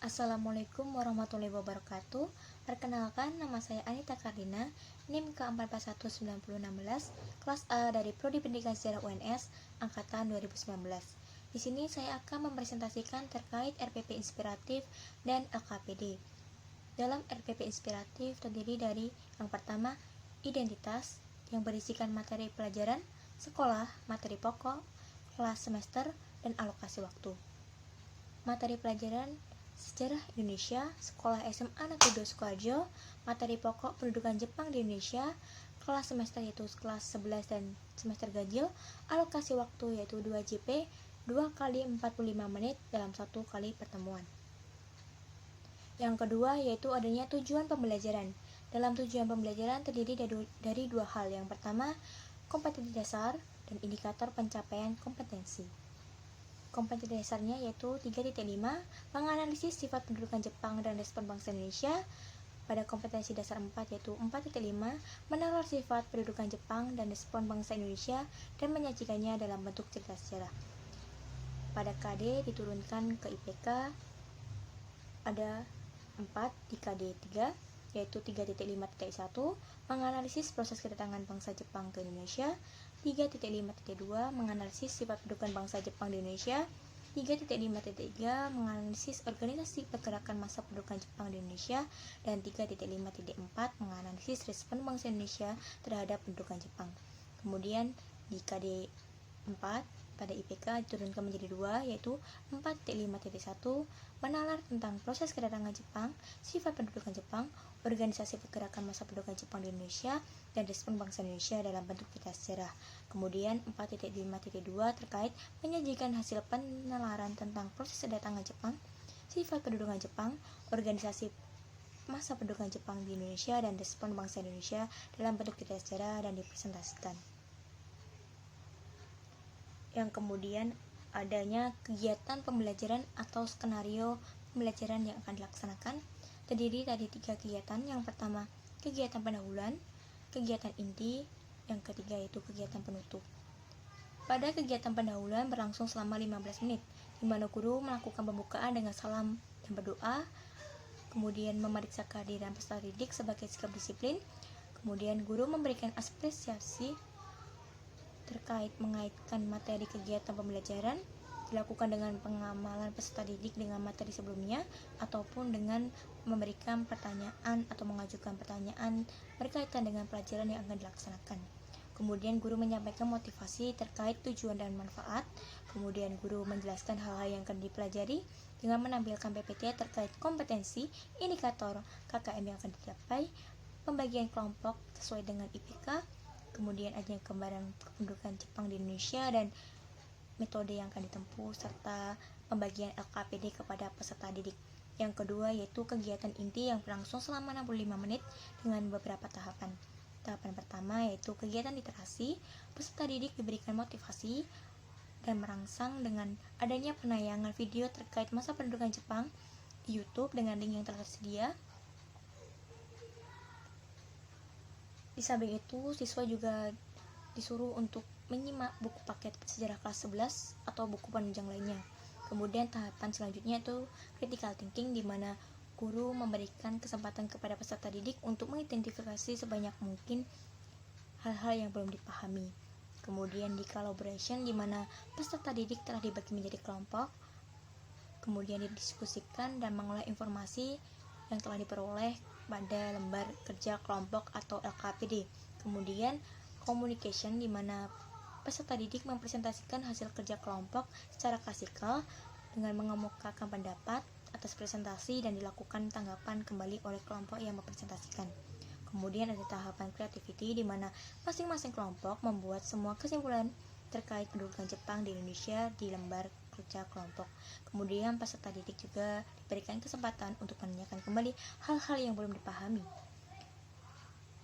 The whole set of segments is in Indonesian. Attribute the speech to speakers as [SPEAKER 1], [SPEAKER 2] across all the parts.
[SPEAKER 1] Assalamualaikum warahmatullahi wabarakatuh. Perkenalkan, nama saya Anita Kardina, NIM K4419016, kelas A dari Prodi Pendidikan Sejarah UNS, angkatan 2019. Di sini saya akan mempresentasikan terkait RPP Inspiratif dan LKPD. Dalam RPP Inspiratif terdiri dari yang pertama, identitas, yang berisikan materi pelajaran, sekolah, materi pokok, kelas semester, dan alokasi waktu. Materi pelajaran Sejarah Indonesia, Sekolah SMA Negeri 2 Sukoharjo, materi pokok pendudukan Jepang di Indonesia, kelas semester yaitu kelas 11 dan semester ganjil, alokasi waktu yaitu 2 JP, 2 kali 45 menit dalam 1 kali pertemuan. Yang kedua yaitu adanya tujuan pembelajaran. Dalam tujuan pembelajaran terdiri dari dua hal. Yang pertama, kompetensi dasar dan indikator pencapaian kompetensi. Kompetensi dasarnya yaitu 3.5, menganalisis sifat pendudukan Jepang dan respon bangsa Indonesia. Pada kompetensi dasar 4 yaitu 4.5, menalar sifat pendudukan Jepang dan respon bangsa Indonesia dan menyajikannya dalam bentuk cerita sejarah. Pada KD diturunkan ke IPK ada 4 di KD 3 yaitu 3.5.1, menganalisis proses kedatangan bangsa Jepang ke Indonesia. 3.5.2 menganalisis sifat pendudukan bangsa Jepang di Indonesia. 3.5.3 menganalisis organisasi pergerakan massa pendudukan Jepang di Indonesia. Dan 3.5.4 menganalisis respon bangsa Indonesia terhadap pendudukan Jepang. Kemudian di KD 4 pada IPK diturunkan menjadi 2 yaitu 4.5.1 menalar tentang proses kedatangan Jepang, sifat pendudukan Jepang, organisasi pergerakan massa pendudukan Jepang di Indonesia, dan respon bangsa Indonesia dalam bentuk cerita sejarah. Kemudian 4.5.2 terkait menyajikan hasil penalaran tentang proses kedatangan Jepang, sifat pendudukan Jepang, organisasi massa pendudukan Jepang di Indonesia, dan respon bangsa Indonesia dalam bentuk cerita sejarah dan dipresentasikan. Yang kemudian adanya kegiatan pembelajaran atau skenario pembelajaran yang akan dilaksanakan terdiri dari 3 kegiatan. Yang pertama, kegiatan pendahuluan, kegiatan inti, yang ketiga yaitu kegiatan penutup. Pada kegiatan pendahuluan berlangsung selama 15 menit, di mana guru melakukan pembukaan dengan salam dan berdoa, kemudian memeriksa kehadiran peserta didik sebagai sikap disiplin, kemudian guru memberikan apresiasi terkait mengaitkan materi kegiatan pembelajaran, dilakukan dengan pengamalan peserta didik dengan materi sebelumnya, ataupun dengan memberikan pertanyaan atau mengajukan pertanyaan berkaitan dengan pelajaran yang akan dilaksanakan. Kemudian guru menyampaikan motivasi terkait tujuan dan manfaat. Kemudian guru menjelaskan hal-hal yang akan dipelajari dengan menampilkan PPT terkait kompetensi, indikator KKM yang akan dicapai, pembagian kelompok sesuai dengan IPK, kemudian adanya gambaran kependudukan Jepang di Indonesia dan metode yang akan ditempuh, serta pembagian LKPD kepada peserta didik. Yang kedua yaitu kegiatan inti yang berlangsung selama 65 menit dengan beberapa tahapan. Tahapan pertama yaitu kegiatan literasi, peserta didik diberikan motivasi dan merangsang dengan adanya penayangan video terkait masa pendudukan Jepang di YouTube dengan link yang tersedia. Di samping itu, siswa juga disuruh untuk menyimak buku paket sejarah kelas 11 atau buku penunjang lainnya. Kemudian tahapan selanjutnya itu critical thinking, di mana guru memberikan kesempatan kepada peserta didik untuk mengidentifikasi sebanyak mungkin hal-hal yang belum dipahami. Kemudian di collaboration, di mana peserta didik telah dibagi menjadi kelompok, kemudian didiskusikan dan mengolah informasi yang telah diperoleh pada lembar kerja kelompok atau LKPD. Kemudian communication, di mana peserta didik mempresentasikan hasil kerja kelompok secara klasikal dengan mengemukakan pendapat atas presentasi dan dilakukan tanggapan kembali oleh kelompok yang mempresentasikan. Kemudian ada tahapan creativity, di mana masing-masing kelompok membuat semua kesimpulan terkait pendudukan Jepang di Indonesia di lembar kerja kelompok. Kemudian peserta didik juga diberikan kesempatan untuk menanyakan kembali hal-hal yang belum dipahami.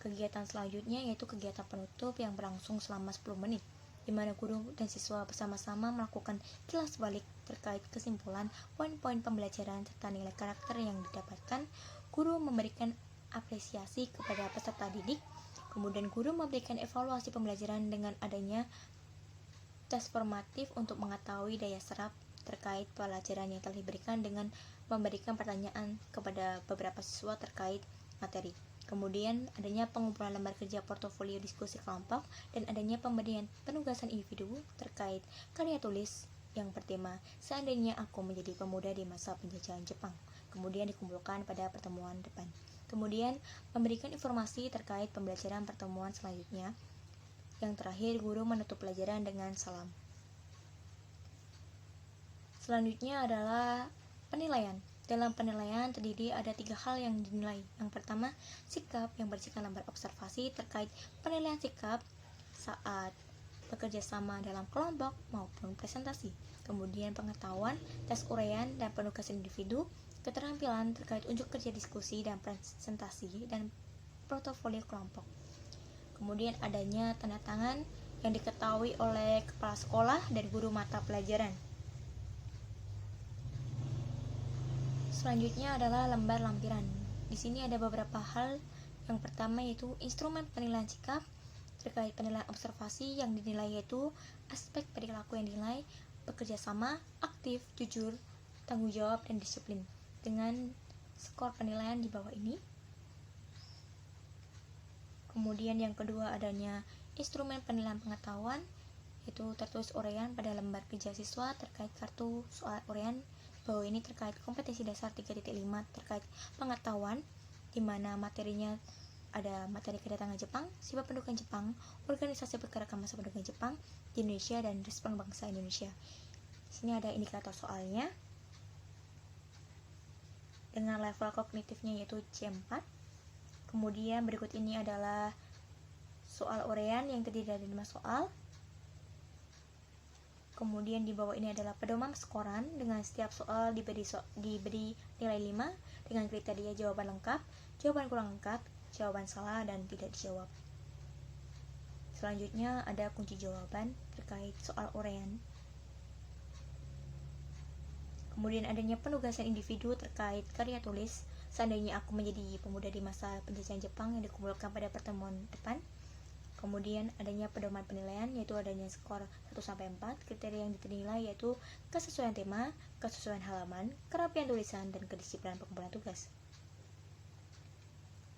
[SPEAKER 1] Kegiatan selanjutnya yaitu kegiatan penutup yang berlangsung selama 10 menit, di mana guru dan siswa bersama-sama melakukan kilas balik terkait kesimpulan, poin-poin pembelajaran, serta nilai karakter yang didapatkan. Guru memberikan apresiasi kepada peserta didik. Kemudian guru memberikan evaluasi pembelajaran dengan adanya tes formatif untuk mengetahui daya serap terkait pelajaran yang telah diberikan dengan memberikan pertanyaan kepada beberapa siswa terkait materi. Kemudian adanya pengumpulan lembar kerja portofolio diskusi kelompok dan adanya pemberian penugasan individu terkait karya tulis yang bertema seandainya aku menjadi pemuda di masa penjajahan Jepang. Kemudian dikumpulkan pada pertemuan depan. Kemudian memberikan informasi terkait pembelajaran pertemuan selanjutnya. Yang terakhir, guru menutup pelajaran dengan salam. Selanjutnya adalah penilaian. Dalam penilaian terdiri ada 3 hal yang dinilai. Yang pertama, sikap yang berisikan lembar observasi terkait penilaian sikap saat bekerja sama dalam kelompok maupun presentasi. Kemudian pengetahuan, tes uraian dan penugasan individu, keterampilan terkait unjuk kerja diskusi dan presentasi, dan portofolio kelompok. Kemudian adanya tanda tangan yang diketahui oleh kepala sekolah dan guru mata pelajaran. Selanjutnya adalah lembar lampiran. Di sini ada beberapa hal. Yang pertama yaitu instrumen penilaian sikap terkait penilaian observasi yang dinilai yaitu aspek perilaku yang dinilai bekerja sama, aktif, jujur, tanggung jawab, dan disiplin dengan skor penilaian di bawah ini. Kemudian yang kedua adanya instrumen penilaian pengetahuan yaitu tertulis uraian pada lembar kerja siswa terkait kartu soal uraian bawah ini terkait kompetensi dasar 3.5 terkait pengetahuan, di mana materinya ada materi kedatangan Jepang, sifat pendudukan Jepang, organisasi pergerakan masa pendudukan Jepang di Indonesia, dan respon bangsa Indonesia. Di sini ada indikator soalnya dengan level kognitifnya yaitu C4. Kemudian berikut ini adalah soal uraian yang terdiri dari 5 soal. Kemudian di bawah ini adalah pedoman skoran dengan setiap soal diberi nilai 5 dengan kriteria jawaban lengkap, jawaban kurang lengkap, jawaban salah, dan tidak dijawab. Selanjutnya ada kunci jawaban terkait soal uraian. Kemudian adanya penugasan individu terkait karya tulis seandainya aku menjadi pemuda di masa penjajahan Jepang yang dikumpulkan pada pertemuan depan. Kemudian adanya pedoman penilaian yaitu adanya skor 1-4, kriteria yang dinilai yaitu kesesuaian tema, kesesuaian halaman, kerapian tulisan, dan kedisiplinan pengumpulan tugas.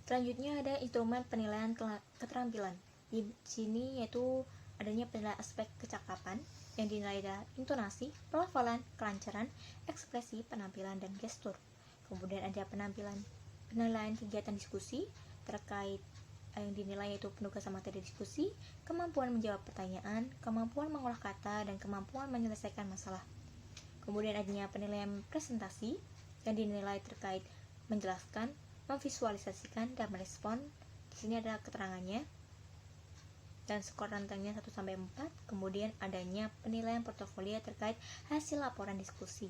[SPEAKER 1] Selanjutnya ada instrumen penilaian keterampilan. Di sini yaitu adanya penilaian aspek kecakapan yang dinilai adalah intonasi, pelafalan, kelancaran, ekspresi, penampilan, dan gestur. Kemudian ada penilaian kegiatan diskusi terkait yang dinilai yaitu penugasan materi diskusi, kemampuan menjawab pertanyaan, kemampuan mengolah kata, dan kemampuan menyelesaikan masalah. Kemudian adanya penilaian presentasi yang dinilai terkait menjelaskan, memvisualisasikan, dan merespon. Di sini ada keterangannya dan skor rentangnya 1-4. Kemudian adanya penilaian portofolio terkait hasil laporan diskusi.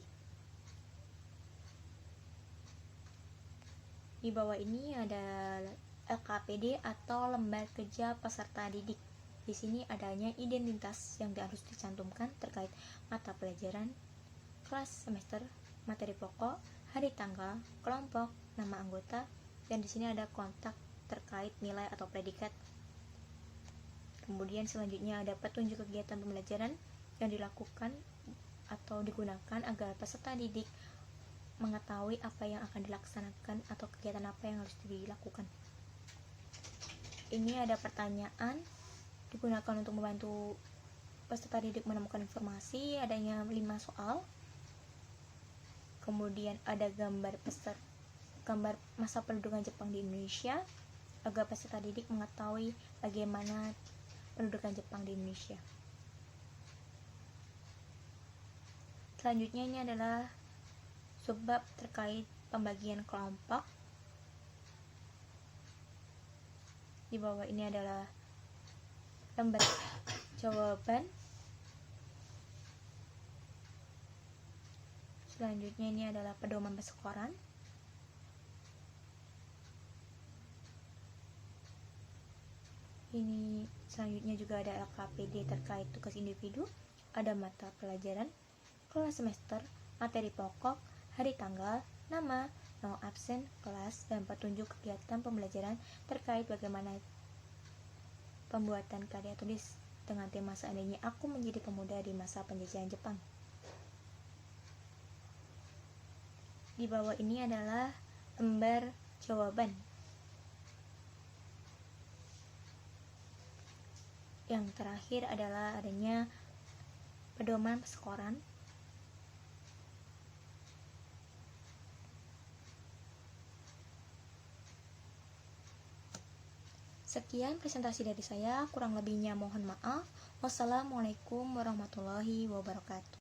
[SPEAKER 1] Di bawah ini ada LKPD atau lembar kerja peserta didik. Di sini adanya identitas yang harus dicantumkan terkait mata pelajaran, kelas, semester, materi pokok, hari tanggal, kelompok, nama anggota, dan di sini ada kontak terkait nilai atau predikat. Kemudian selanjutnya ada petunjuk kegiatan pembelajaran yang dilakukan atau digunakan agar peserta didik mengetahui apa yang akan dilaksanakan atau kegiatan apa yang harus dilakukan. Ini ada pertanyaan digunakan untuk membantu peserta didik menemukan informasi, adanya 5 soal. Kemudian ada gambar masa pendudukan Jepang di Indonesia agar peserta didik mengetahui bagaimana pendudukan Jepang di Indonesia. Selanjutnya ini adalah subbab terkait pembagian kelompok. Di bawah ini adalah lembar jawaban. Selanjutnya ini adalah pedoman perskoran. Ini selanjutnya juga ada LKPD terkait tugas individu, ada mata pelajaran, kelas semester, materi pokok, hari tanggal, nama, no absen, kelas, dan petunjuk kegiatan pembelajaran terkait bagaimana pembuatan karya tulis dengan tema seandainya aku menjadi pemuda di masa penjajahan Jepang. Di bawah ini adalah lembar jawaban. Yang terakhir adalah adanya pedoman persekoran. Sekian presentasi dari saya, kurang lebihnya mohon maaf. Wassalamualaikum warahmatullahi wabarakatuh.